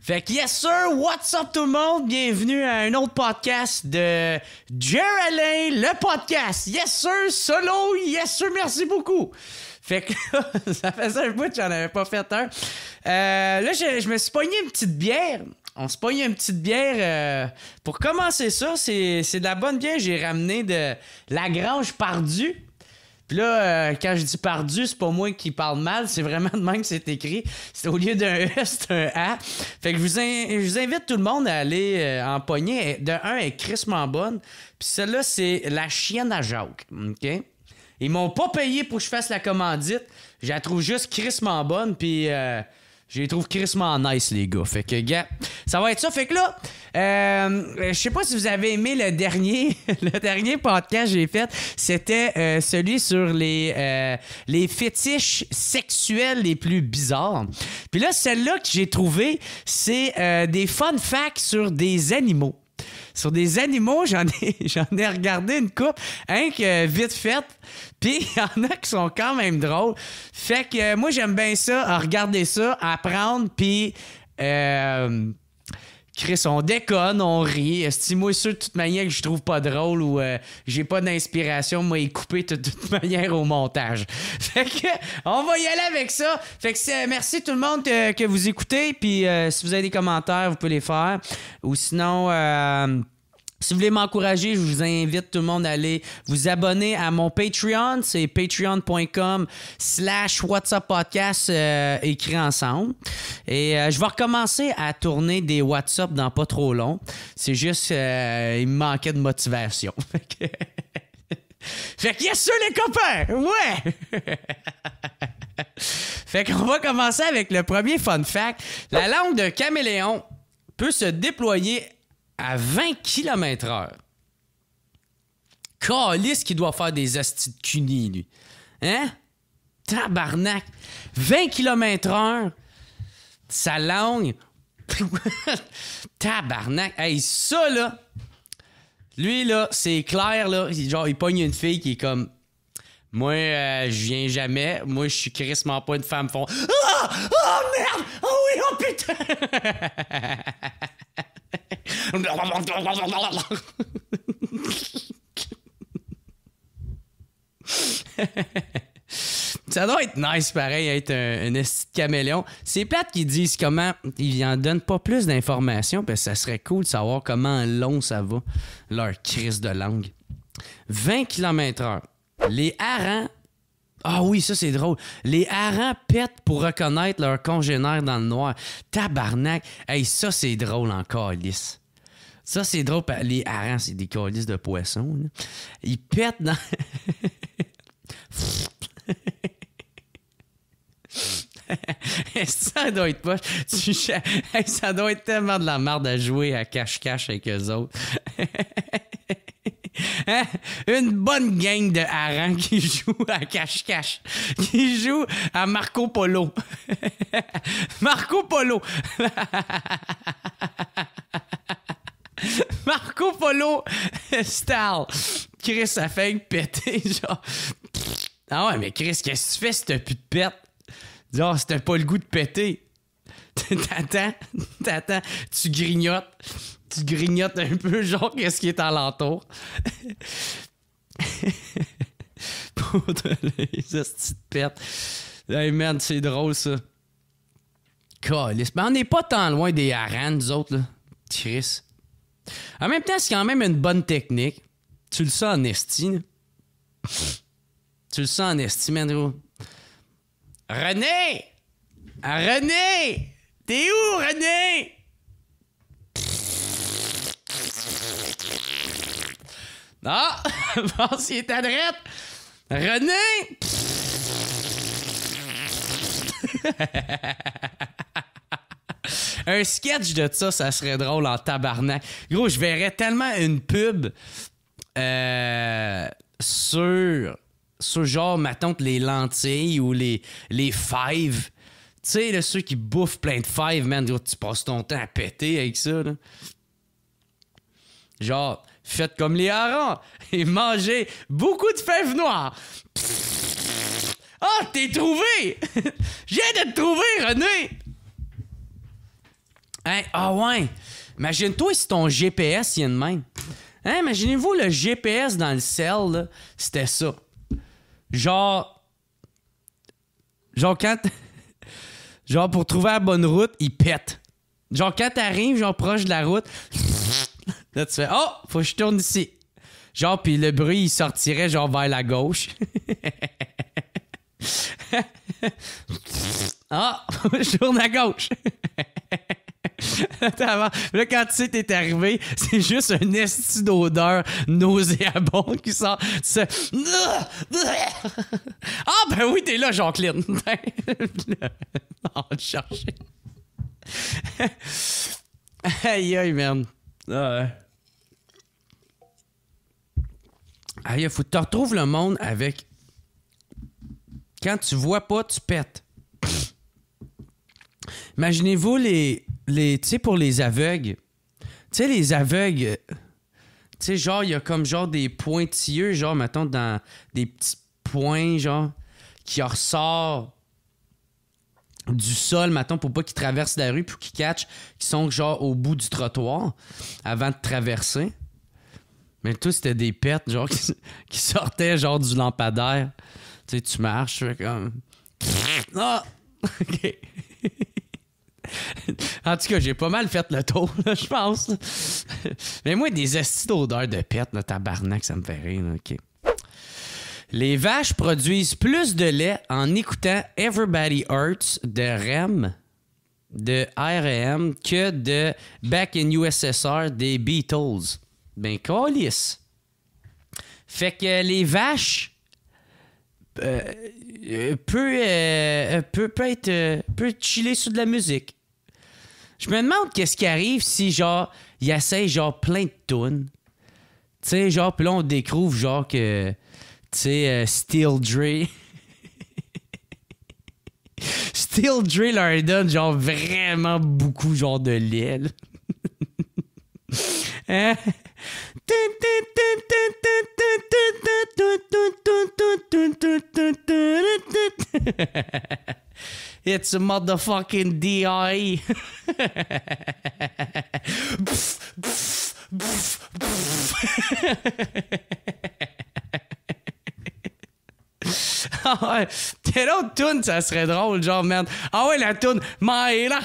Fait que yes sir, what's up tout le monde? Bienvenue à un autre podcast de Jer Alain, le podcast. Yes sir, solo, yes sir, merci beaucoup. Fait que ça faisait un bout que j'en avais pas fait un. Là, je me suis pogné une petite bière. On se pogne une petite bière. Pour commencer ça, c'est de la bonne bière. J'ai ramené de la Grange Pardue. Puis là, quand je dis Pardue, c'est pas moi qui parle mal, c'est vraiment de même que c'est écrit. C'est au lieu d'un E, c'est un A. Fait que je vous invite tout le monde à aller en pogner. De un, elle est crissement bonne. Puis celle-là, c'est la Chienne à Jacques. OK? Ils m'ont pas payé pour que je fasse la commandite. Je la trouve juste crissement bonne. Puis je les trouve crissement nice, les gars. Fait que, gars, ça va être ça. Fait que là, je sais pas si vous avez aimé le dernier podcast que j'ai fait. C'était celui sur les fétiches sexuels les plus bizarres. Puis là, celle-là que j'ai trouvée, c'est des fun facts sur des animaux. Sur des animaux, j'en ai regardé une couple, hein, que vite fait. Puis il y en a qui sont quand même drôles. Fait que moi, j'aime bien ça, à regarder ça, à apprendre, puis Chris, on déconne, on rit. Moi, sûr, de toute manière, que je trouve pas drôle ou j'ai pas d'inspiration, moi, il coupé de toute manière au montage. Fait que, on va y aller avec ça. Fait que merci tout le monde que vous écoutez. Puis si vous avez des commentaires, vous pouvez les faire. Ou sinon... si vous voulez m'encourager, je vous invite tout le monde à aller vous abonner à mon Patreon. C'est patreon.com/whatsappodcast écrit ensemble. Et je vais recommencer à tourner des WhatsApp dans pas trop long. C'est juste, il me manquait de motivation. Fait que yes, sûr les copains! Ouais! Fait qu'on va commencer avec le premier fun fact. La langue d'un caméléon peut se déployer à 20 km/h. Calisse qui doit faire des astis de cunis, lui. Hein? Tabarnak! 20 km/h, sa langue. Tabarnak! Hey, ça, là, lui, là, c'est clair, là. Genre, il pogne une fille qui est comme... Moi, je viens jamais. Moi, je suis crissement pas une femme fond. Ah! Oh, merde! Oh oui, oh putain! Ça doit être nice, pareil, être un esti de caméléon. C'est plate qu'ils disent comment... Ils en donnent pas plus d'informations, parce que ça serait cool de savoir comment long ça va, leur crise de langue. 20 km/h. Les harengs... Ah oui, ça, c'est drôle. Les harengs pètent pour reconnaître leurs congénères dans le noir. Tabarnak. Hey, ça, c'est drôle en calice. Ça, c'est drôle. Les harengs, c'est des calices de poissons. Là. Ils pètent dans... Ça doit être poche. Ça doit être tellement de la merde à jouer à cache-cache avec eux autres. Hein? Une bonne gang de harengs qui joue à cache-cache. Qui joue à Marco Polo. Marco Polo. Marco Polo style. Chris, ça fait péter, genre. Ah ouais, mais Chris, qu'est-ce que tu fais si t'as plus de pète? Genre, si t'as pas le goût de péter. T'attends, tu grignotes. Tu grignotes un peu, genre, qu'est-ce qui est alentour. Pour les hosties de pète. Hey man, c'est drôle, ça. Calisse. Mais on n'est pas tant loin des harengs, nous autres, là. Chris. En même temps, c'est quand même une bonne technique. Tu le sens en esti, là. Tu le sens en esti, man, gros. René! Ah, René! T'es où, René? Ah! Bon, s'il est à droite. René! Un sketch de ça serait drôle en tabarnak. Gros, je verrais tellement une pub sur genre, mettons, les lentilles ou les fèves. Tu sais, là, ceux qui bouffent plein de fèves, man, gros, tu passes ton temps à péter avec ça, là. Genre, faites comme les harengs et mangez beaucoup de fèves noires. Ah, t'es trouvé! Je viens de te trouver, René! Hein? Ah ouais! Imagine-toi si ton GPS il est de même. Hein? Imaginez-vous le GPS dans le cell, là, c'était ça. Genre quand... Genre pour trouver la bonne route, il pète. Genre quand t'arrives, genre proche de la route, là tu fais « Oh! Faut que je tourne ici! » Genre, puis le bruit, il sortirait genre vers la gauche. Ah! Je tourne à gauche! Là, quand tu sais t'es arrivé, c'est juste un esti d'odeur nauséabonde qui sort. Tu ah, ben oui, t'es là, Jacqueline. Non, on va le chercher. Aïe, aïe, man. Aïe, faut que tu retrouves le monde avec... Quand tu vois pas, tu pètes. Imaginez-vous les tu sais, pour les aveugles. Tu sais, les aveugles... Tu sais, genre, il y a comme genre des pointilleux, genre, mettons, dans des petits points, genre, qui ressortent du sol, mettons, pour pas qu'ils traversent la rue, pour qu'ils catchent, qui sont, genre, au bout du trottoir, avant de traverser. Mais tout, c'était des pets, genre, qui sortaient, genre, du lampadaire. Tu sais, tu marches, tu fais comme... Ah! OK. En tout cas, j'ai pas mal fait le tour, je pense. Mais moi, des estis d'odeur de pète, là, tabarnak, ça me fait rire. Là. OK. Les vaches produisent plus de lait en écoutant Everybody Hurts de REM, de R.E.M. que de Back in USSR des Beatles. Ben, câlisse. Fait que les vaches... peut chiller sur de la musique. Je me demande qu'est-ce qui arrive si, genre, il essaye, genre, plein de tunes. Tu sais, genre, puis là, on découvre, genre, que, tu sais, Steel Dre... Steel Dre leur donne, genre, vraiment beaucoup, genre, de lait, là. Hein? It's a motherfucking D.I. Ah ouais. Quelle autre toune, ça serait drôle, genre, man. Ah ouais, la toune Maïla.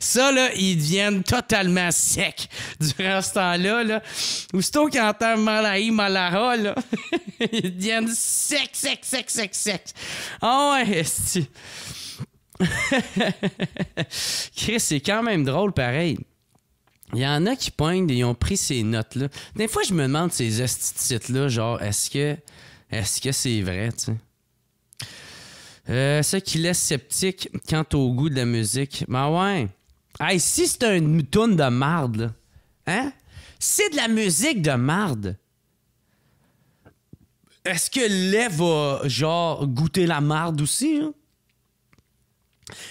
Ça, là, ils deviennent totalement secs durant ce temps-là, là. Aussitôt qu'ils entendent Malahi, Malaha, là, ils deviennent secs. Ah ouais, esti. Chris, c'est quand même drôle, pareil. Il y en a qui poignent et ils ont pris ces notes-là. Des fois, je me demande ces esti-titres-là, genre, est-ce que c'est vrai, tu sais? Ça qui laisse sceptique quant au goût de la musique. Ben ouais. Hey, si c'est une toune de marde, là, hein? C'est de la musique de marde. Est-ce que le lait va, genre, goûter la marde aussi, là?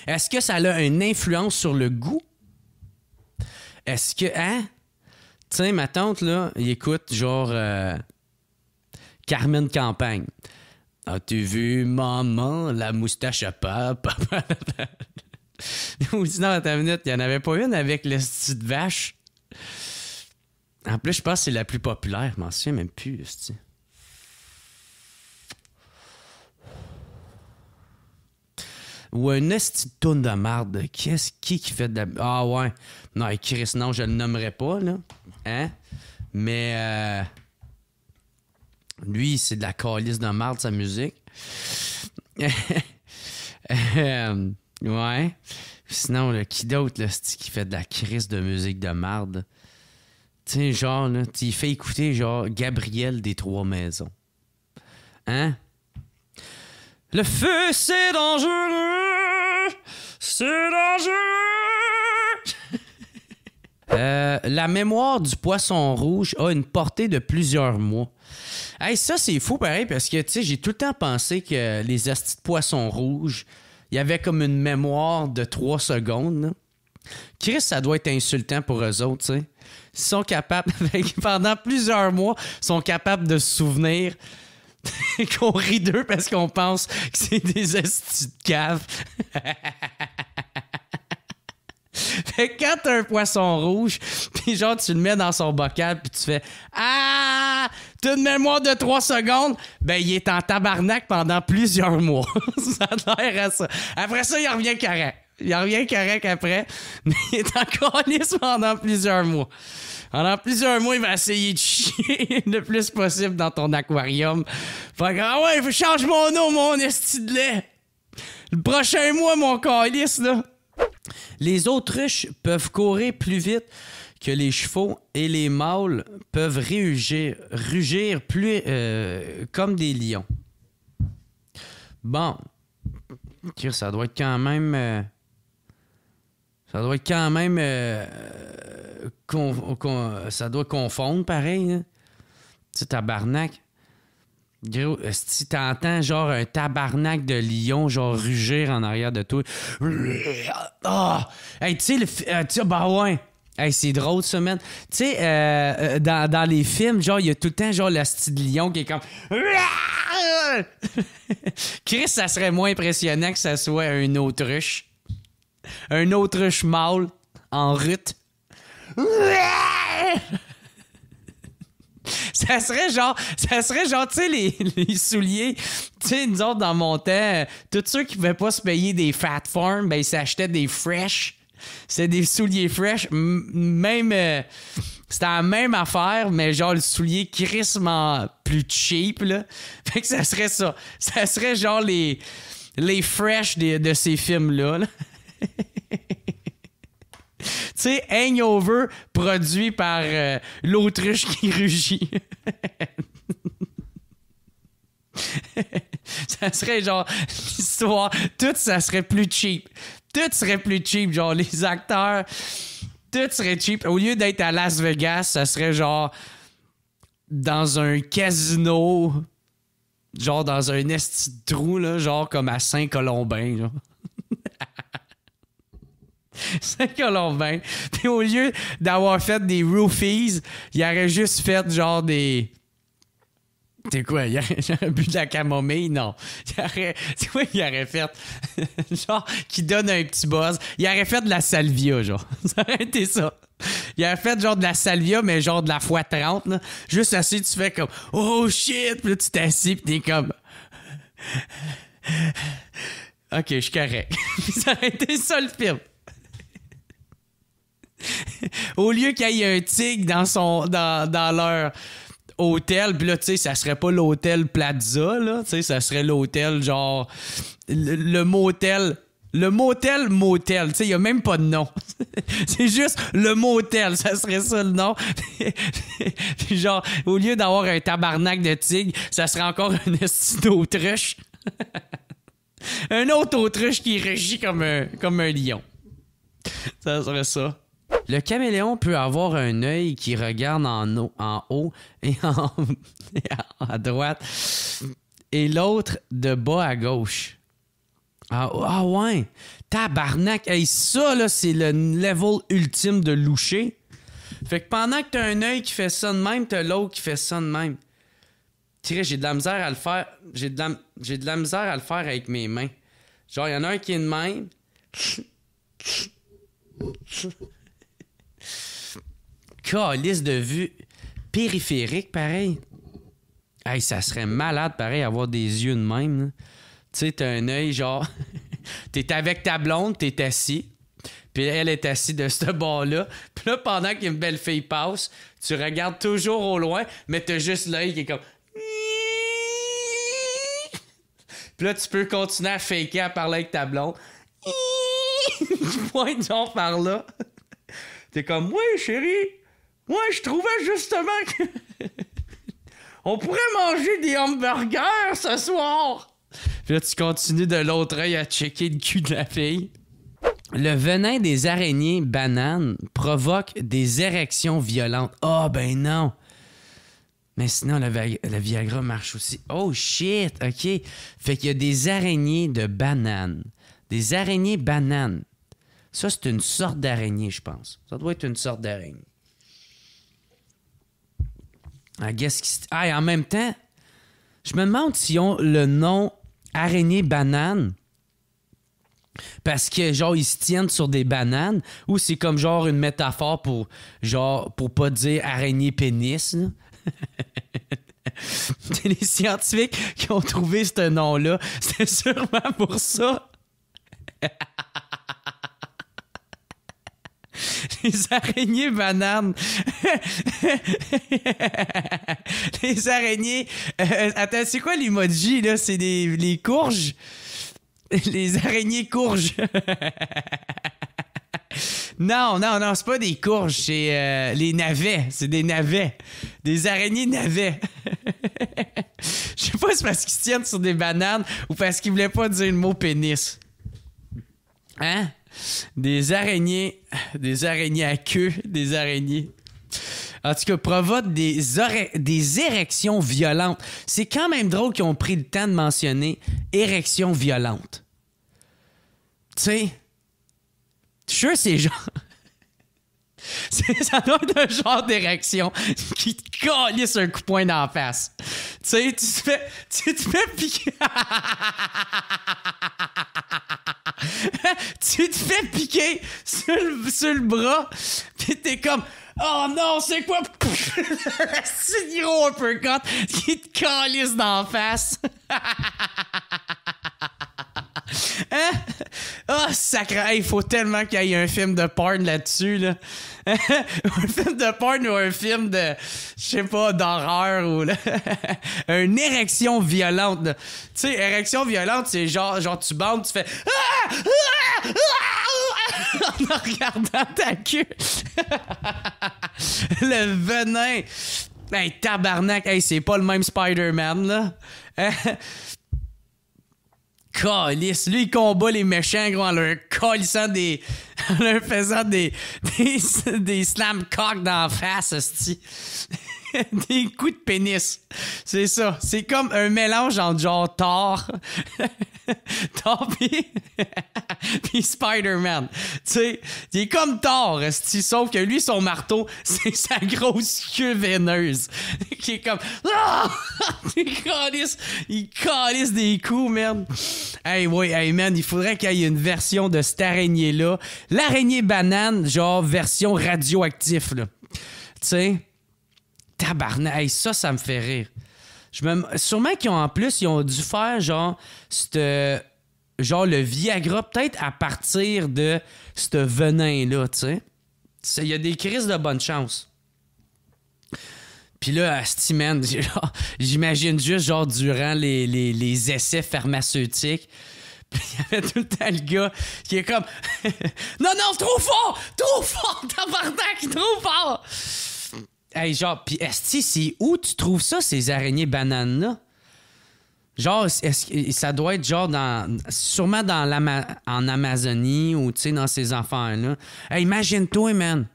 Est-ce que ça a une influence sur le goût? Est-ce que, hein? Tu sais, ma tante, là, il écoute, genre, Carmen Campagne. As-tu vu, maman, la moustache à papa? Ou sinon, attends une minute, il n'y en avait pas une avec le style de vache. En plus, je pense que c'est la plus populaire. Je m'en souviens même plus, le style. Ou un esti de toune de marde. Qui fait de la... Ah ouais. Non, Chris, non, je le nommerai pas, là. Hein? Mais... lui, c'est de la calice de marde, sa musique. Ouais. Sinon, là, qui d'autre, là, qui fait de la crise de musique de marde? Tu sais, genre, là, il fait écouter, genre, Gabriel des Trois Maisons. Hein? Le feu, c'est dangereux! C'est dangereux! La mémoire du poisson rouge a une portée de plusieurs mois. Hey, ça, c'est fou, pareil, parce que, tu sais, j'ai tout le temps pensé que les astis de poisson rouge, il y avait comme une mémoire de 3 secondes, là. Chris, ça doit être insultant pour eux autres, tu sais. Ils sont capables, pendant plusieurs mois, ils sont capables de se souvenir qu'on rit d'eux parce qu'on pense que c'est des estis de cave. Fait que quand t'as un poisson rouge, pis genre tu le mets dans son bocal, pis tu fais « Ah! T'as une mémoire de 3 secondes! » Ben, il est en tabarnak pendant plusieurs mois. Ça a l'air à ça. Après ça, il revient correct. Il revient correct après, mais il est encore lisse pendant plusieurs mois. Pendant plusieurs mois, il va essayer de chier le plus possible dans ton aquarium. Fait que, ah ouais, change mon eau, mon esti de lait! Le prochain mois, mon calice, là! Les autruches peuvent courir plus vite que les chevaux et les mâles peuvent rugir plus comme des lions. Bon. Ça doit être quand même... ça doit être quand même... ça doit confondre, pareil. Hein? Tu sais, tabarnak. Gros, si t'entends genre un tabarnak de lion, genre rugir en arrière de toi. Ah! Hey, tu sais, bah ouais. Hey, c'est drôle, ça, man. Tu sais, dans les films, genre, il y a tout le temps, genre, le style de lion qui est comme... Chris, ça serait moins impressionnant que ça soit un autruche. Un autruche mâle en rut. Ça serait genre, tu sais, les souliers, tu sais, nous autres, dans mon temps, tous ceux qui ne pouvaient pas se payer des Fat Farm, ben, ils s'achetaient des Fresh. C'était des souliers Fresh. Même, c'était la même affaire, mais genre le soulier crissement plus cheap, là. Fait que ça serait ça. Ça serait genre les Fresh de ces films-là, là. Tu sais, Hangover, produit par l'autruche qui rugit. Ça serait genre l'histoire. Tout ça serait plus cheap. Tout serait plus cheap. Genre, les acteurs, tout serait cheap. Au lieu d'être à Las Vegas, ça serait genre dans un casino. Genre dans un esti de trou, là, genre comme à Saint-Colombin, genre. Saint-Colombin. Puis au lieu d'avoir fait des roofies, il aurait juste fait genre des... C'est quoi? Il aurait bu de la camomille? Non. C'est quoi il aurait fait? Genre, qui donne un petit buzz. Il aurait fait de la salvia, genre. Ça aurait été ça. Il aurait fait genre de la salvia, mais genre de la fois 30, là. Juste assez, tu fais comme « Oh shit! » Puis là, tu t'assis, pis t'es comme... OK, je suis correct. Puis ça aurait été ça, le film. Au lieu qu'il y ait un tigre dans leur hôtel, puis là, tu sais, ça serait pas l'hôtel Plaza, là, tu sais, ça serait l'hôtel, genre, le motel, tu sais, il y a même pas de nom. C'est juste le motel, ça serait ça le nom. Puis genre, au lieu d'avoir un tabarnak de tigre, ça serait encore un esti d'autruche. Un autre autruche qui rugit comme un lion. Ça serait ça. Le caméléon peut avoir un œil qui regarde en haut et à droite et l'autre de bas à gauche. Ah ouais! Tabarnak! Hey, ça, là, c'est le level ultime de loucher. Fait que pendant que t'as un œil qui fait ça de même, t'as l'autre qui fait ça de même. Tiré, j'ai de la misère à le faire. J'ai de la misère à le faire avec mes mains. Genre, il y en a un qui est de même. Calice de vue périphérique, pareil. Hey, ça serait malade, pareil, avoir des yeux de même. Tu sais, t'as un œil, genre... t'es avec ta blonde, t'es assis. Puis elle est assise de ce bord-là. Puis là, pendant qu'une belle fille passe, tu regardes toujours au loin, mais t'as juste l'œil qui est comme... Puis là, tu peux continuer à faker, à parler avec ta blonde. Tu pointes genre par là. T'es comme, ouais, chérie, moi, je trouvais justement que on pourrait manger des hamburgers ce soir. Puis là, tu continues de l'autre œil à checker le cul de la fille. Le venin des araignées bananes provoque des érections violentes. Ah, ben non. Mais sinon, le Viagra marche aussi. Oh, shit, OK. Fait qu'il y a des araignées de bananes. Des araignées bananes. Ça, c'est une sorte d'araignée, je pense. Ça doit être une sorte d'araignée. En même temps, Je me demande s'ils ont le nom araignée banane parce que, genre, ils se tiennent sur des bananes ou c'est comme, genre, une métaphore pour pas dire araignée pénis, là. C'est les scientifiques qui ont trouvé ce nom-là. C'était sûrement pour ça. Les araignées bananes. Les araignées... attends, c'est quoi l'emoji, là? C'est les courges? Les araignées courges. Non, c'est pas des courges, c'est les navets. C'est des navets. Des araignées navets. Je sais pas si c'est parce qu'ils se tiennent sur des bananes ou parce qu'ils voulaient pas dire le mot pénis. Hein? Des araignées à queue, des araignées. En tout cas, provoque des érections violentes. C'est quand même drôle qu'ils ont pris le temps de mentionner érections violentes. Tu sais, je suis sûr c'est genre... ça doit être un genre d'érection qui te calisse un coup de poing dans la face. Tu sais, tu te fais piquer... tu te fais piquer sur le bras, pis t'es comme... Oh non, c'est quoi? C'est gros uppercut qui te calisse dans la face. Hein? Oh, sacré. Il faut tellement qu'il y ait un film de porn là-dessus, là. Un film de porn ou un film de, je sais pas, d'horreur ou là. Une érection violente. Tu sais, érection violente, c'est genre tu bandes, tu fais en regardant ta queue. Le venin. Hey, tabarnak. Hey, c'est pas le même Spider-Man, là. Calice. Lui, il combat les méchants, gros, en leur calissant en leur faisant des slam cock dans la face, hostie. Des coups de pénis. C'est ça. C'est comme un mélange entre genre Thor puis Spider-Man. Tu sais, il est comme Thor, hostie, sauf que lui, son marteau, c'est sa grosse queue veineuse. Qui est comme... Ah! Il calisse des coups, merde. Hey, ouais, hey, man, il faudrait qu'il y ait une version de cette araignée-là. L'araignée banane, genre version radioactif, là. Tu sais... Tabarnak, hey, ça me fait rire. Sûrement qu'ils ont dû faire genre le Viagra peut-être à partir de ce venin-là, tu sais. Il y a des crises de bonne chance. Puis là, asti, man, j'imagine juste genre durant les essais pharmaceutiques. Puis il y avait tout le temps le gars qui est comme non, trop fort, tabarnak, trop fort. Hey, genre, pis esti, c'est où tu trouves ça, ces araignées bananes-là? Genre, ça doit être genre sûrement en Amazonie ou, tu sais, dans ces enfants-là. Hey, imagine-toi, man.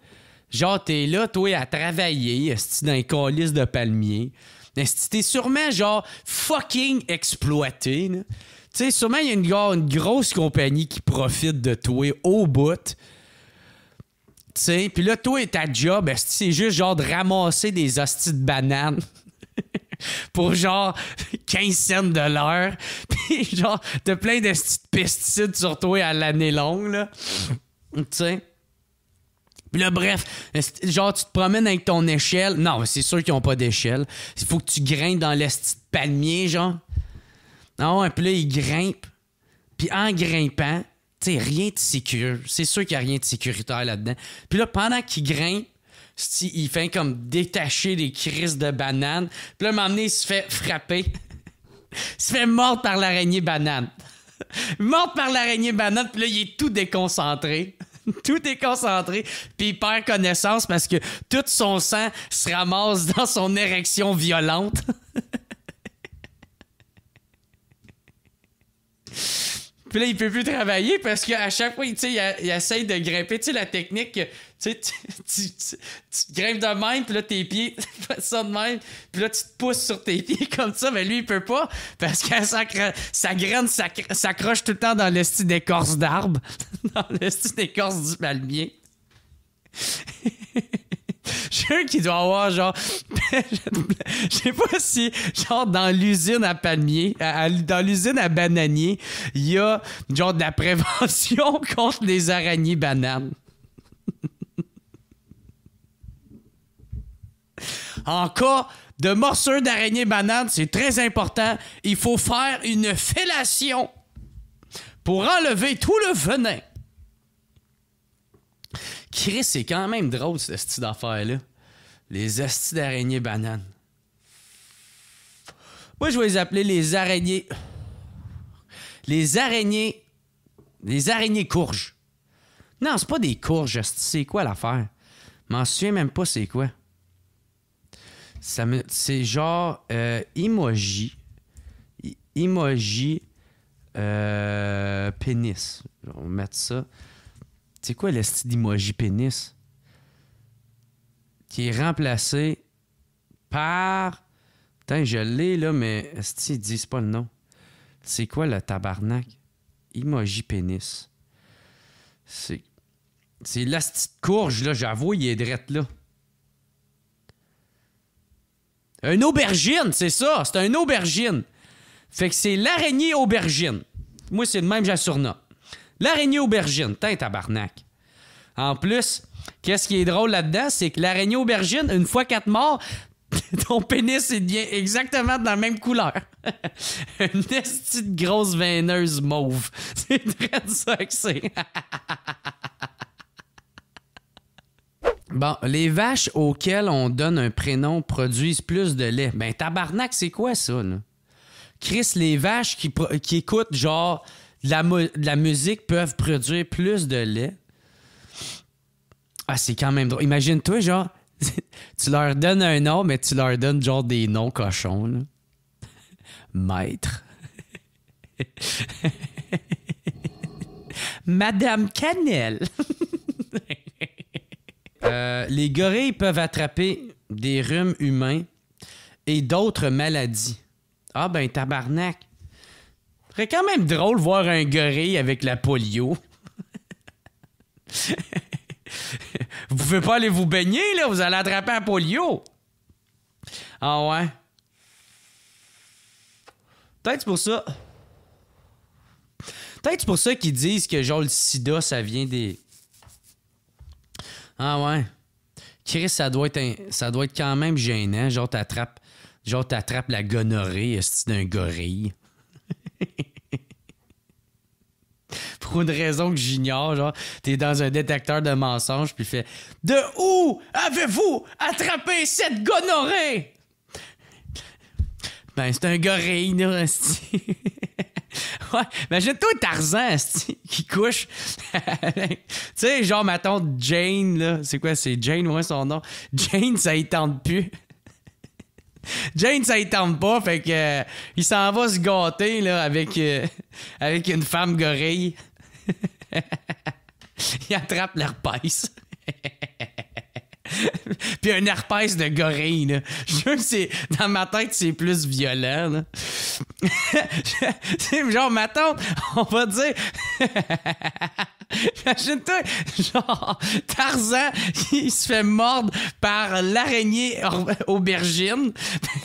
Genre, t'es là, toi, à travailler, esti, dans les calices de palmiers. Esti, t'es sûrement, genre, fucking exploité, là. Tu sais, sûrement, il y a une grosse compagnie qui profite de toi au bout. Tu sais, pis là, toi et ta job, c'est juste genre de ramasser des hosties de bananes pour genre 15 cents de l'heure. Pis genre, t'as plein de petits pesticides sur toi à l'année longue, là. Tu sais. Pis là, bref, genre, tu te promènes avec ton échelle. Non, c'est sûr qu'ils ont pas d'échelle. Il faut que tu grimpes dans l'esti de palmier, genre. Non, pis là, ils grimpent. Pis en grimpant... T'sais, rien de sécure. C'est sûr qu'il n'y a rien de sécuritaire là-dedans. Puis là, pendant qu'il grimpe, il fait comme détacher des crises de bananes. Puis là, à un moment donné, il se fait frapper. Il se fait mordre par l'araignée banane. Mordre par l'araignée banane, puis là, il est tout déconcentré. Tout déconcentré. Puis il perd connaissance parce que tout son sang se ramasse dans son érection violente. Puis là, il peut plus travailler parce qu'à chaque fois, tu sais, il essaye de grimper. Tu sais, la technique, tu sais, tu grimpes de même, puis là, tes pieds, tu fais ça de même, puis là, tu te pousses sur tes pieds comme ça, mais lui, il peut pas parce que sa graine s'accroche tout le temps dans le style d'écorce d'arbre, dans le style d'écorce du palmier. Je sais qu'il doit avoir, genre... Je sais pas si, genre, dans l'usine à palmier, dans l'usine à bananier, il y a, genre, de la prévention contre les araignées bananes. En cas de morsure d'araignée banane, c'est très important. Il faut faire une fellation pour enlever tout le venin. Chris, c'est quand même drôle, ce style d'affaire-là. Les astis d'araignées bananes. Moi, je vais les appeler les araignées... Les araignées courges. Non, c'est pas des courges, c'est quoi l'affaire? Je m'en souviens même pas c'est quoi. C'est genre emoji. Emoji pénis. On va mettre ça. C'est quoi le style d'emoji pénis? Qui est remplacé par... Putain, je l'ai là, mais est-ce qu'ils disent pas le nom? C'est quoi le tabarnak? Emoji pénis. C'est la petite courge, là, j'avoue, il est drette là. Un aubergine, c'est ça, c'est un aubergine. Fait que c'est l'araignée aubergine. Moi, c'est le même, j'ai le surnom. L'araignée aubergine, tain tabarnak. En plus, qu'est-ce qui est drôle là-dedans, c'est que l'araignée aubergine, une fois qu'elle te mord, ton pénis, il devient exactement de la même couleur. Une petite grosse veineuse mauve. C'est très ça que c'est. Bon, les vaches auxquelles on donne un prénom produisent plus de lait. Ben, tabarnak, c'est quoi ça, là? Chris, les vaches qui écoutent, genre, de la musique peuvent produire plus de lait. Ah, c'est quand même drôle. Imagine-toi, genre, tu leur donnes un nom, mais tu leur donnes, genre, des noms cochons, là. Maître. Madame Cannelle. Les gorilles peuvent attraper des rhumes humains et d'autres maladies. Ah ben tabarnak. Ce serait quand même drôle de voir un gorille avec la polio. Vous pouvez pas aller vous baigner, là, vous allez attraper la polio. Ah ouais. Peut-être c'est pour ça. Peut-être c'est pour ça qu'ils disent que genre le sida, ça vient des... Ah ouais. Chris, ça doit être quand même gênant. Genre, t'attrapes la gonorrhée d'un gorille. Pour une raison que j'ignore, genre, t'es dans un détecteur de mensonges, puis fait « De où avez-vous attrapé cette gonorrhée? » Ben, c'est un gorille, là, esti. Ouais, imagine-toi Tarzan, esti, qui couche. Tu sais, genre, ma tante Jane, là. C'est quoi, c'est Jane, ouais, son nom? Jane, ça y tente plus. Jane, ça y tente pas, fait que il s'en va se gâter, là, avec une femme gorille. Il attrape l'herpès. Puis un herpès de gorille, là. Je jure que c'est... Dans ma tête, c'est plus violent, là. C'est genre, ma tante, on va dire... Imagine-toi, genre, Tarzan, il se fait mordre par l'araignée aubergine.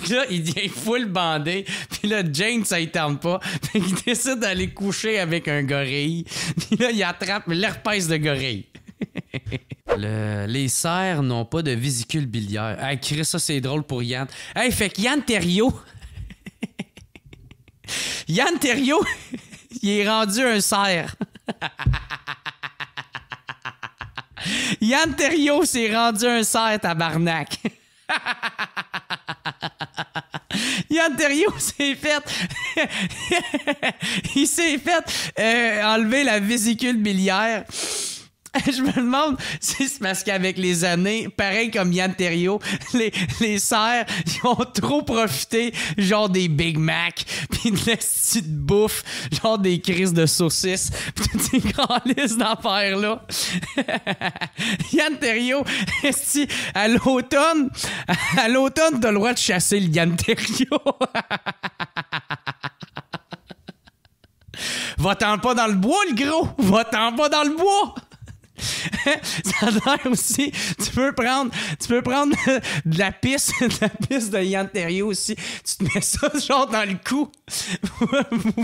Puis là, il devient full bandé. Puis là, Jane, ça y tente pas. Puis il décide d'aller coucher avec un gorille. Puis là, il attrape l'herpès de gorille. Les cerfs n'ont pas de vésicule biliaire. Hey, Chris, ça c'est drôle pour Yann. Hey, fait que Yann Terriot... Yann Terriot, il est rendu un cerf. Yann Terriot s'est rendu un cerf, tabarnak. Yann Terriot s'est fait... il s'est fait enlever la vésicule biliaire. Je me demande si c'est parce qu'avec les années, pareil comme Yann Terriot, les cerfs, ils ont trop profité, genre des Big Mac, pis de la petite bouffe, genre des crises de saucisses, pis toutes ces grandes listes d'affaires-là. Yann Terriot, à l'automne, t'as le droit de chasser le Yann Terriot. Va-t'en pas dans le bois, le gros! Va-t'en pas dans le bois! ça a l'air aussi, tu peux prendre de la pisse de Yann Terriot aussi. Tu te mets ça genre dans le cou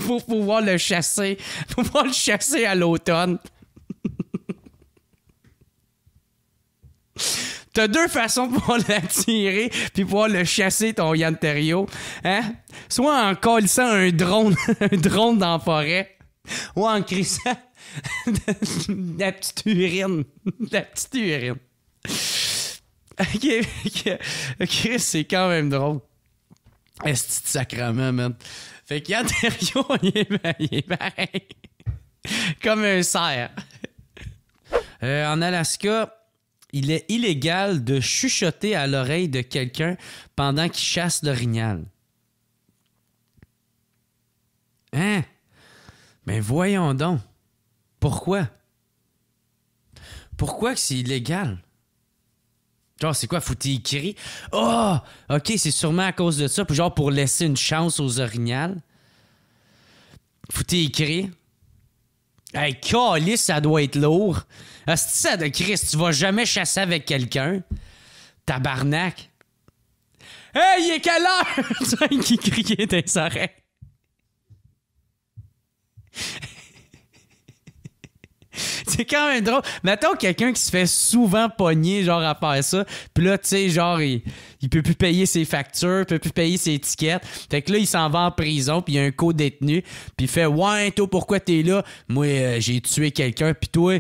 pour pouvoir le chasser. Pour pouvoir le chasser à l'automne. T'as deux façons pour pouvoir l'attirer puis pouvoir le chasser, ton Yann Terriot. Hein? Soit en colissant un drone dans la forêt, ou en crissant la petite urine. La petite urine. Ok, c'est quand même drôle. Est-ce que sacrement, man? Fait que Yann Terriot, il est pareil. Comme un cerf. En Alaska, il est illégal de chuchoter à l'oreille de quelqu'un pendant qu'il chasse l'orignal. Hein? Ben voyons donc. Pourquoi? Pourquoi que c'est illégal? Genre, c'est quoi? Faut qu'il crie? Oh! OK, c'est sûrement à cause de ça. Puis genre, pour laisser une chance aux orignales. Faut qu'il crie. Hey, calice, ça doit être lourd. Asti, ça de Christ, tu vas jamais chasser avec quelqu'un. Tabarnak. Hey, il est quelle heure? Tu vois, qui criait dans les oreilles. C'est quand même drôle. Mettons quelqu'un qui se fait souvent pogner, genre, à faire ça. Puis là, tu sais, genre, il peut plus payer ses factures, il peut plus payer ses étiquettes. Fait que là, il s'en va en prison, puis il y a un co-détenu. Puis il fait « Ouais, toi, pourquoi t'es là? Moi, j'ai tué quelqu'un, puis toi,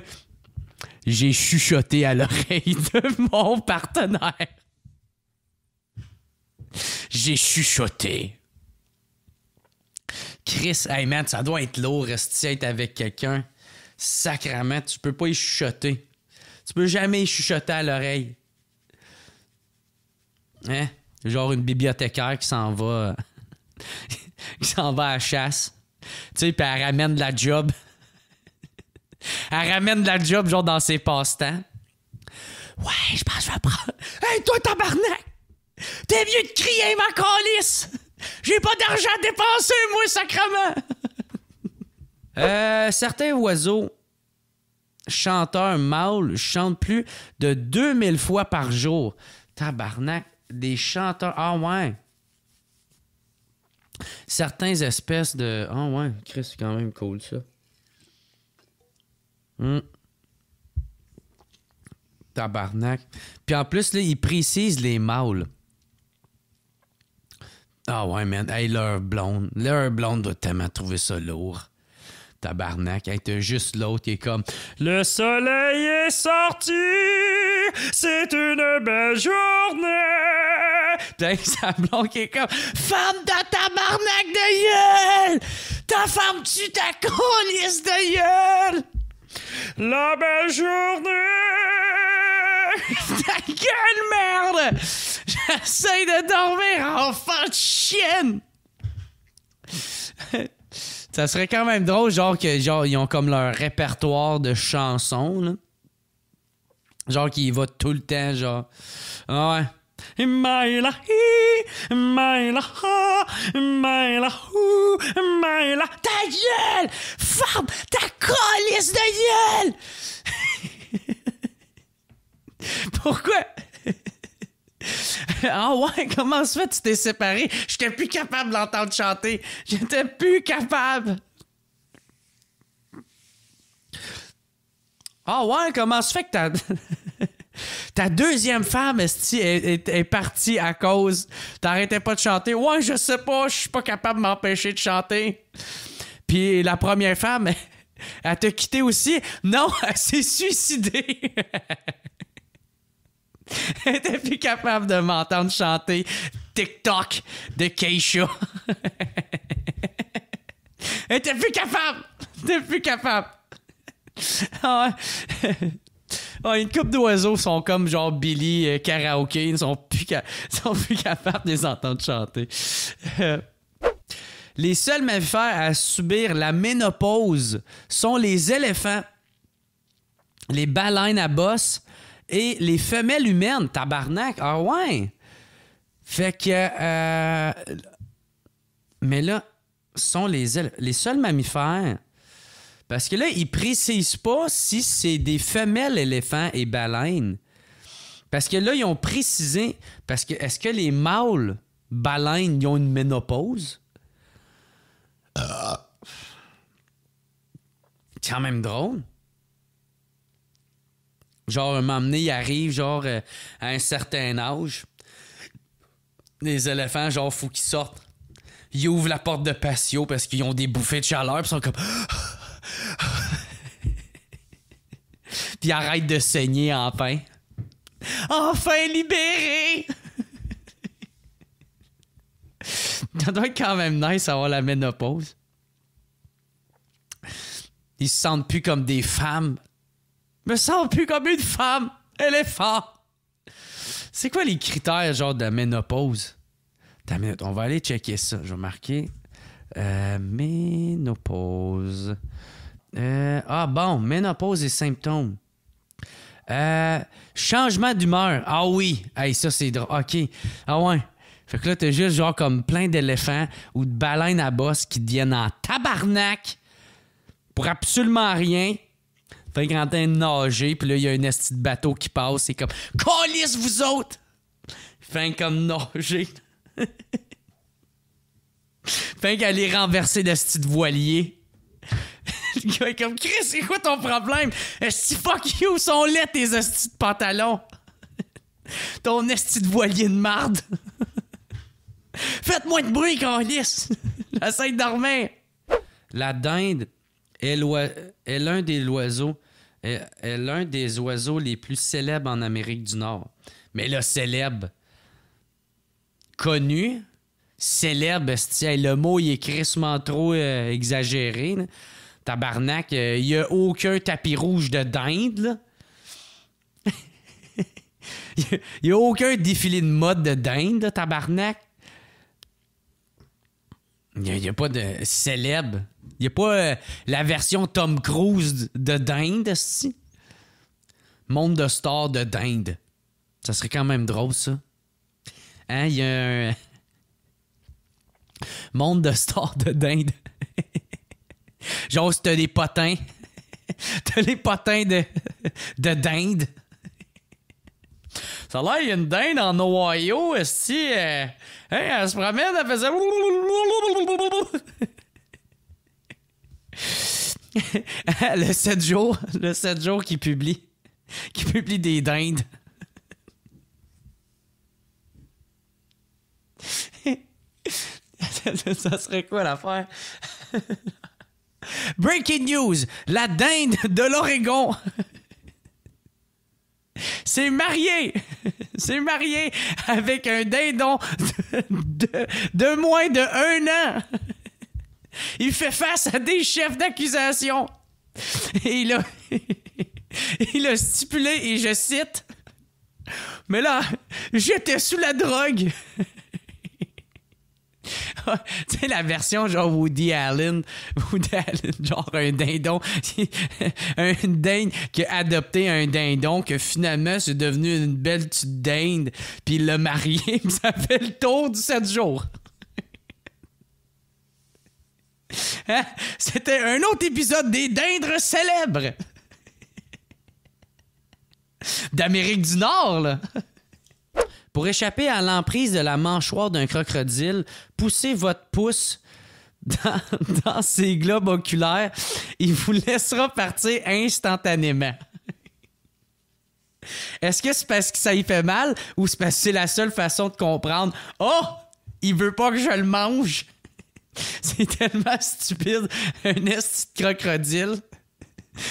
j'ai chuchoté à l'oreille de mon partenaire. J'ai chuchoté. » Chris, hey man, ça doit être lourd, rester être avec quelqu'un. Sacrament, tu peux pas y chuchoter. Tu peux jamais y chuchoter à l'oreille. Hein? Genre une bibliothécaire qui s'en va qui s'en va à la chasse. Tu sais, puis elle ramène de la job. Elle ramène de la job genre dans ses passe-temps. Ouais, je pense que je vais prendre... Hey, toi, tabarnak! T'es mieux de crier, ma calisse! J'ai pas d'argent à dépenser, moi, sacrement! Certains oiseaux chanteurs mâles chantent plus de 2000 fois par jour. Tabarnak, des chanteurs... Ah ouais! Certaines espèces de... Ah ouais, Chris, c'est quand même cool, ça. Tabarnak. Puis en plus, là, ils précisent les mâles. Ah ouais, man. Hey, leur blonde doit tellement trouver ça lourd. Tabarnak. Hey, t'as juste l'autre qui est comme... Le soleil est sorti, c'est une belle journée. Puis sa blonde qui est comme... Femme de tabarnak de gueule! Ta femme tue ta colisse de gueule! La belle journée! Ta gueule, merde! J'essaie de dormir, enfant de chienne! Ça serait quand même drôle, genre, que genre ils ont comme leur répertoire de chansons, là. Genre qu'ils votent tout le temps, genre... Ah ouais. Maïla hi, maïla ha, maïla hou, maïla... Ta gueule! Femme, ta colisse de gueule! Pourquoi? Ah ouais, comment se fait tu t'es séparé? J'étais plus capable de l'entendre chanter. J'étais plus capable. Ah ouais, comment se fait que ta deuxième femme est partie à cause... T'arrêtais pas de chanter. Ouais, je sais pas, je suis pas capable de m'empêcher de chanter. Puis la première femme, elle t'a quitté aussi? Non, elle s'est suicidée. Elle était plus capable de m'entendre chanter TikTok de Keisha. Elle était plus capable. Elle était plus capable. Ah ouais. Ah, une couple d'oiseaux sont comme genre Billy karaoké. Ils sont plus capables de les entendre chanter. Les seuls mammifères à subir la ménopause sont les éléphants, les baleines à bosse et les femelles humaines. Tabarnak. Ah ouais. Fait que... mais là, sont les seuls mammifères. Parce que là, ils précisent pas si c'est des femelles éléphants et baleines. Parce que là, ils ont précisé... Parce que est-ce que les mâles baleines, ils ont une ménopause? C'est quand même drôle. Genre, un moment donné, il arrive, genre, à un certain âge. Les éléphants, genre, faut qu'ils sortent. Ils ouvrent la porte de patio parce qu'ils ont des bouffées de chaleur, puis ils sont comme... Puis ils arrêtent de saigner enfin. Enfin libéré! Ça doit être quand même nice d'avoir la ménopause. Ils se sentent plus comme des femmes. Ils me sentent plus comme une femme. Éléphant. C'est quoi les critères, genre, de ménopause? Attends une minute, on va aller checker ça. Je vais marquer. Ménopause. Bon, ménopause et symptômes. Changement d'humeur. Ah oui. Hey, ça, c'est drôle. OK. Ah ouais. Fait que là, t'as juste genre comme plein d'éléphants ou de baleines à bosse qui deviennent en tabarnak pour absolument rien. Fait qu'ils sont en train de nager, puis là, il y a un esti de bateau qui passe. C'est comme « Calisse, vous autres! » Fait comme nager. Fait qu'aller renverser l'esti de voilier. Le gars est comme « Chris, c'est quoi ton problème? Esti fuck you, sont laids tes estis de pantalons! Ton esti de voilier de marde! Faites moins de bruit, calisse! J'essaie de dormir! » La dinde est l'un des oiseaux les plus célèbres en Amérique du Nord. Mais là, célèbre. Connu. Célèbre, le mot, il est crissement trop exagéré. Là. Tabarnak, il n'y a aucun tapis rouge de dinde, là. Il n'y a aucun défilé de mode de dinde, là, tabarnak. Il n'y a pas de célèbre. Il n'y a pas la version Tom Cruise de dinde, si. Monde de stars de dinde. Ça serait quand même drôle, ça. Hein, il y a un... Monde de stars de dinde. Genre, si t'as des potins. T'as les potins de dinde. Ça a l'air, il y a une dinde en Ohio, si elle se promène, elle faisait... le 7 jours qui publie des dindes. Ça serait quoi l'affaire? Breaking news! La dinde de l'Oregon s'est mariée avec un dindon de moins de 1 an. Il fait face à des chefs d'accusation. Et il a stipulé, et je cite, « Mais là, j'étais sous la drogue. » Tu sais, la version genre Woody Allen, genre un dindon, un dinde qui a adopté un dindon, que finalement c'est devenu une belle petite dinde, puis il l'a marié, puis ça fait le tour du 7 jours. Hein? C'était un autre épisode des dindres célèbres d'Amérique du Nord, là. Pour échapper à l'emprise de la mâchoire d'un crocodile, poussez votre pouce dans ses globes oculaires. Il vous laissera partir instantanément. Est-ce que c'est parce que ça y fait mal ou c'est parce que c'est la seule façon de comprendre « Oh! Il veut pas que je le mange! » C'est tellement stupide, un esti de crocodile.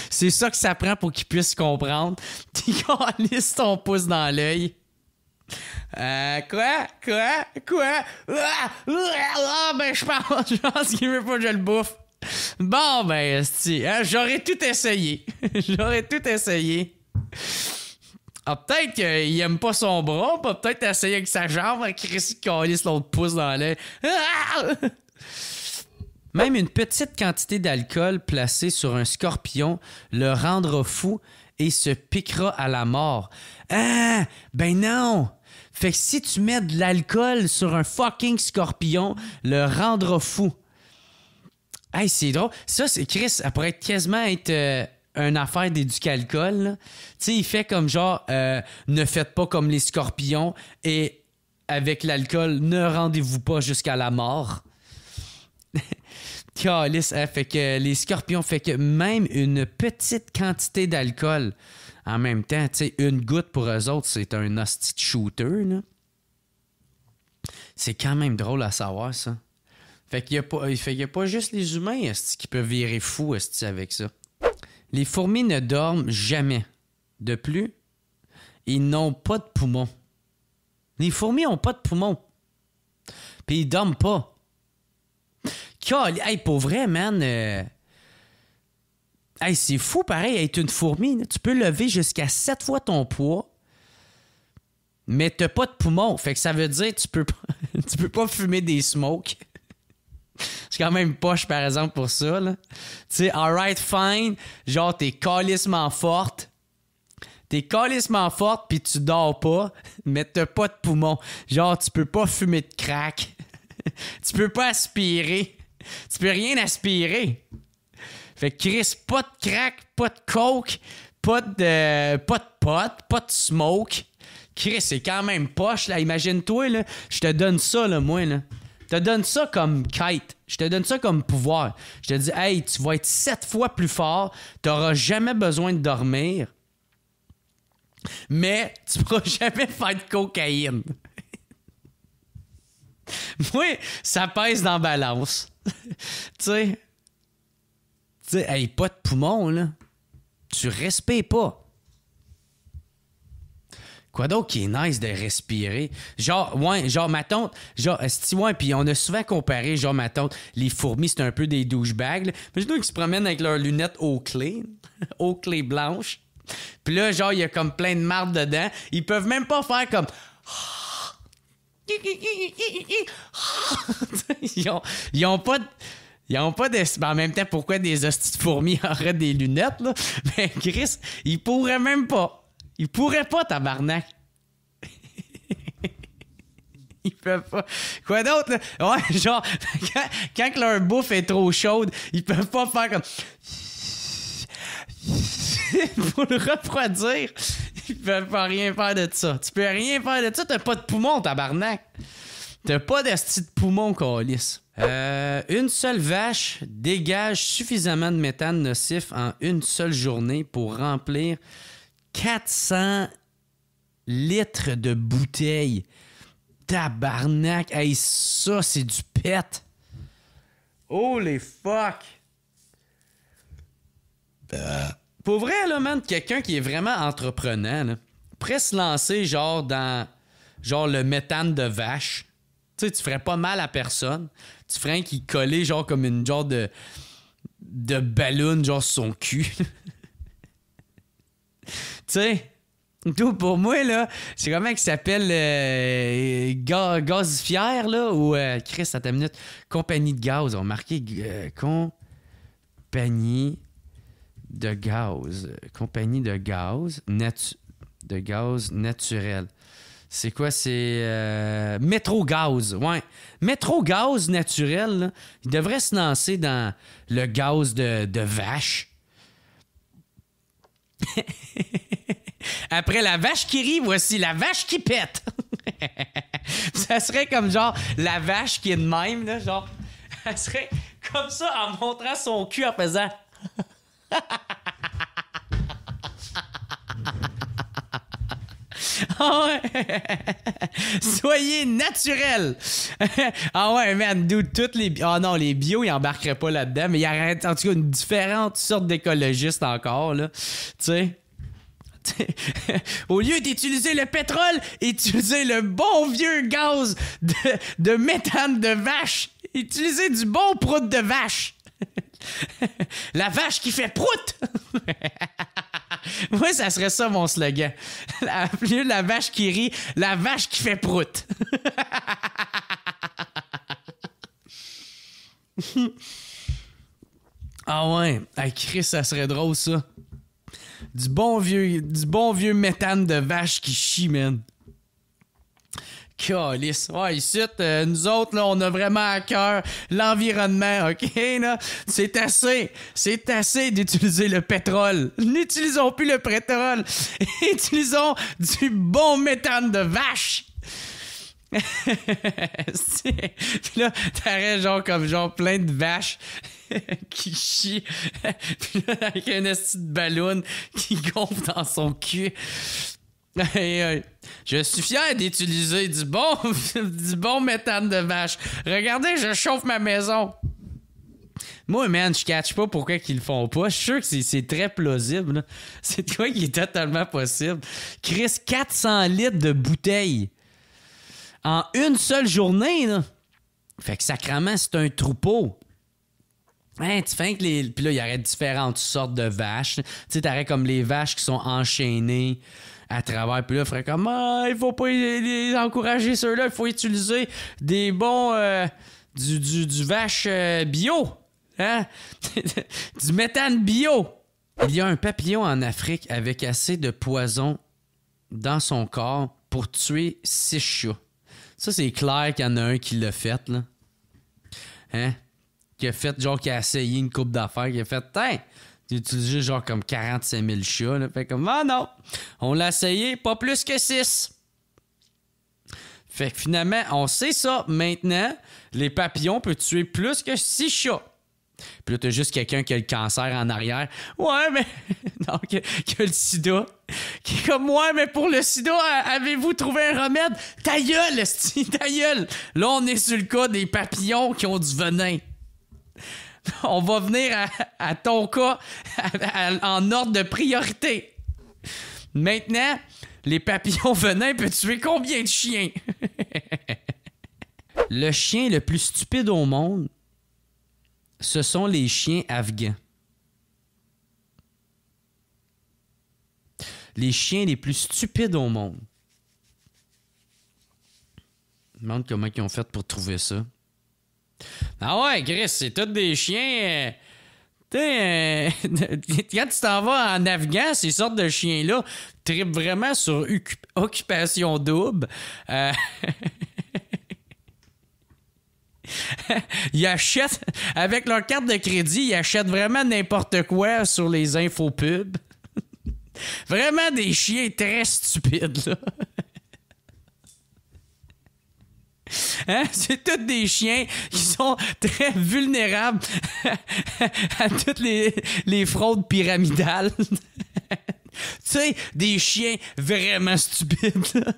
C'est ça que ça prend pour qu'il puisse comprendre. Tu calisses ton pouce dans l'œil. Quoi? Ben, je pense qu'il veut pas que je le bouffe. Bon, ben, esti, hein, j'aurais tout essayé. Ah, peut-être qu'il aime pas son bras, peut-être essayer avec sa jambe, Chris calisse l'autre pouce dans l'œil. Même une petite quantité d'alcool placée sur un scorpion le rendra fou et se piquera à la mort. Ah! Ben non! Fait que si tu mets de l'alcool sur un fucking scorpion, le rendra fou. Hey, c'est drôle. Ça, c'est Chris, ça pourrait quasiment être une affaire d'éducalcool. Tu sais, il fait comme genre, ne faites pas comme les scorpions et avec l'alcool, ne rendez-vous pas jusqu'à la mort. Calice, hein, fait que les scorpions, fait que même une petite quantité d'alcool, en même temps, tu sais, une goutte pour eux autres, c'est un hostie de shooter, là. C'est quand même drôle à savoir, ça. Fait qu'il y a pas juste les humains qui peuvent virer fous avec ça. Les fourmis ne dorment jamais. De plus, ils n'ont pas de poumons. Les fourmis n'ont pas de poumons. Puis ils dorment pas. Hey, pour vrai, man. Hey, c'est fou, pareil, être une fourmi. Là. Tu peux lever jusqu'à 7 fois ton poids, mais t'as pas de poumons. Fait que ça veut dire que tu peux pas fumer des smokes. C'est quand même poche, par exemple, pour ça. Tu sais, alright, fine. Genre, t'es calissement forte. Puis tu dors pas, mais t'as pas de poumons. Genre, tu peux pas fumer de crack. Tu peux pas aspirer. Tu peux rien aspirer. Fait que Chris, pas de crack, pas de coke, pas de pot, pas de smoke. Chris, c'est quand même poche, là. Imagine-toi, là. Je te donne ça, là, moi, là. Je te donne ça comme quête. Je te donne ça comme pouvoir. Je te dis, hey, tu vas être 7 fois plus fort. T'auras jamais besoin de dormir. Mais tu pourras jamais faire de cocaïne. Moi, ça pèse dans la balance. Tu sais, hey, pas de poumon, là. Tu respires pas. Quoi d'autre qui est nice de respirer? Genre, ma tante, puis on a souvent comparé, genre, ma tante, les fourmis, c'est un peu des douchebags, là. Imagine-toi qu'ils se promènent avec leurs lunettes Oakley, Oakley blanches. Puis là, genre, il y a comme plein de marde dedans. Ils peuvent même pas faire comme... Ils ont pas de... Ben, en même temps, pourquoi des hosties de fourmis auraient des lunettes, là? Ben, Chris, ils pourraient même pas. Ils pourraient pas, tabarnak. Ils peuvent pas. Quoi d'autre, là? Ouais, genre, quand leur bouffe est trop chaude, ils peuvent pas faire comme... pour le refroidir. Ils peuvent pas rien faire de ça. Tu peux rien faire de ça, t'as pas de poumon, tabarnak. T'as pas d'esti de poumon, câlisse. Une seule vache dégage suffisamment de méthane nocif en une seule journée pour remplir 400 litres de bouteilles. Tabarnak. Hey, ça, c'est du pet. Holy fuck. Pour vrai, là, man, quelqu'un qui est vraiment entreprenant, là, pourrait se lancer, genre, dans genre le méthane de vache. Tu sais, tu ferais pas mal à personne. Tu ferais un qui collait, genre, comme une genre de ballon, genre, sur son cul. Tu sais, tout pour moi, là, c'est comment il s'appelle Gazifière, là, ou Chris, à ta minute, compagnie de gaz. On a marqué compagnie de gaz. Compagnie de gaz naturel. C'est quoi? C'est Métro-Gaz. Ouais. Métro-Gaz naturel, là, il devrait se lancer dans le gaz de vache. Après la vache qui rit, voici la vache qui pète. Ça serait comme genre la vache qui est de même, là, genre. Elle serait comme ça en montrant son cul en faisant. Ah ouais. Soyez naturel. Ah ouais, man, dude, toutes les... Ah non, les bio, ils embarqueraient pas là-dedans, mais il y aurait en tout cas une différente sorte d'écologistes encore, là. Tu sais. Au lieu d'utiliser le pétrole, utilisez le bon vieux gaz de méthane de vache. Utilisez du bon prout de vache. La vache qui fait prout. Moi, ça serait ça mon slogan. Au lieu de la vache qui rit, la vache qui fait prout. Ah ouais, hey, Chris, ça serait drôle ça. Du bon vieux méthane de vache qui chie, man. Calice. Ouais, ici, nous autres, là, on a vraiment à cœur l'environnement, OK, là? C'est assez d'utiliser le pétrole. N'utilisons plus le pétrole. Utilisons du bon méthane de vache. Puis là, t'aurais genre plein de vaches qui chient. Puis là, avec un esti de ballon qui gonfle dans son cul. Je suis fier d'utiliser du bon méthane de vache. Regardez, je chauffe ma maison. Moi, man, je catch pas pourquoi ils le font pas. Je suis sûr que c'est très plausible, là. C'est quoi qui est totalement possible. Chris, 400 litres de bouteilles en une seule journée, là. Fait que sacrément, c'est un troupeau. Hein, tu fais que puis là, il y aurait différentes sortes de vaches. Tu sais, t'aurais comme les vaches qui sont enchaînées à travers. Puis là, il ferait comme, il faut pas les encourager ceux-là. Il faut utiliser des bons... du vache bio. Hein? Du méthane bio. Il y a un papillon en Afrique avec assez de poison dans son corps pour tuer 6 chats. Ça, c'est clair qu'il y en a un qui l'a fait, là. Hein? Qui a essayé une coupe d'affaires, qui a fait, j'ai utilisé genre comme 45 000 chats, là. Fait comme, non, on l'a essayé, pas plus que 6. Fait que finalement, on sait ça. Maintenant, les papillons peuvent tuer plus que 6 chats. Puis là, t'as juste quelqu'un qui a le cancer en arrière. Ouais, mais... non, qui a le sida. Qui est comme, ouais, mais pour le sida, avez-vous trouvé un remède? Ta gueule, esti, ta gueule! Là, on est sur le cas des papillons qui ont du venin. On va venir à ton cas en ordre de priorité. Maintenant, les papillons venins peuvent tuer combien de chiens? Le chien le plus stupide au monde, ce sont les chiens afghans. Les chiens les plus stupides au monde. Je me demande comment ils ont fait pour trouver ça. Ah ouais, Chris, c'est tous des chiens... quand tu t'en vas en Afghan, ces sortes de chiens-là trippent vraiment sur occupation double. Ils achètent, avec leur carte de crédit, ils achètent vraiment n'importe quoi sur les infopubs. Vraiment des chiens très stupides, là. Hein? C'est tous des chiens qui sont très vulnérables à toutes les fraudes pyramidales. Tu sais, des chiens vraiment stupides, là.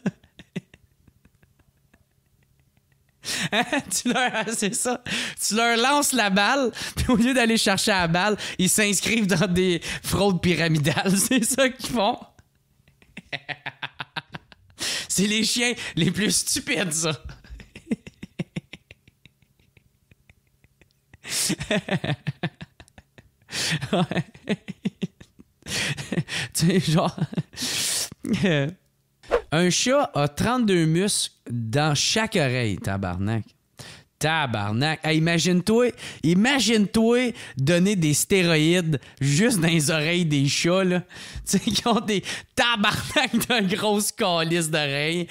Hein? C'est ça. Tu leur lances la balle, puis au lieu d'aller chercher la balle, ils s'inscrivent dans des fraudes pyramidales. C'est ça qu'ils font. C'est les chiens les plus stupides, ça. Tu sais, genre... un chat a 32 muscles dans chaque oreille, tabarnak. Tabarnak. Hey, imagine-toi donner des stéroïdes juste dans les oreilles des chats, là. Tu sais, qui ont des tabarnak de grosses calices d'oreilles.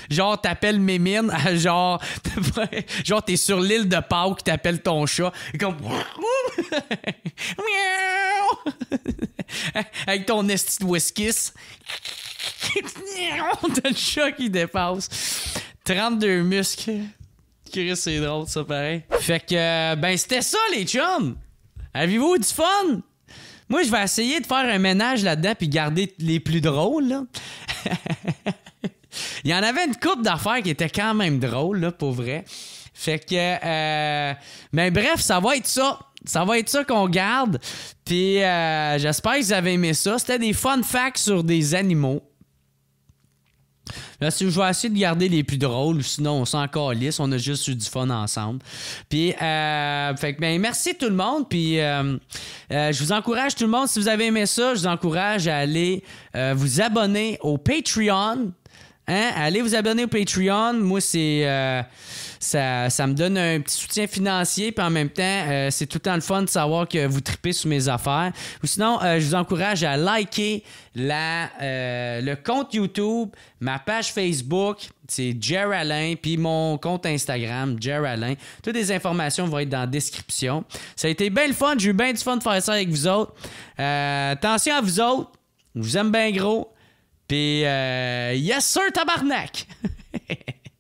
Genre, t'appelles Mémine, genre t'es sur l'île de Pâques, t'appelles ton chat, et comme... avec ton esti de whisky. T'as le chat qui dépasse. 32 muscles. Chris, c'est drôle, ça, pareil. Fait que, c'était ça, les chums. Avez-vous du fun? Moi, je vais essayer de faire un ménage là-dedans puis garder les plus drôles, là. Il y en avait une couple d'affaires qui étaient quand même drôles, là, pour vrai. Fait que, mais bref, ça va être ça. Ça va être ça qu'on garde. Puis, j'espère que vous avez aimé ça. C'était des fun facts sur des animaux. Là, je vais essayer de garder les plus drôles, sinon on s'en calisse, on a juste eu du fun ensemble. Puis, fait que, merci tout le monde. Puis, je vous encourage tout le monde, si vous avez aimé ça, je vous encourage à aller vous abonner au Patreon. hein, allez vous abonner au Patreon. Moi, ça me donne un petit soutien financier, puis en même temps, c'est tout le temps le fun de savoir que vous tripez sur mes affaires. Ou sinon, je vous encourage à liker le compte YouTube, ma page Facebook, c'est Jer Alain, puis mon compte Instagram, Jer Alain. Toutes les informations vont être dans la description. Ça a été bien le fun, j'ai eu bien du fun de faire ça avec vous autres. Attention à vous autres, je vous aime bien gros, puis yes sir tabarnak!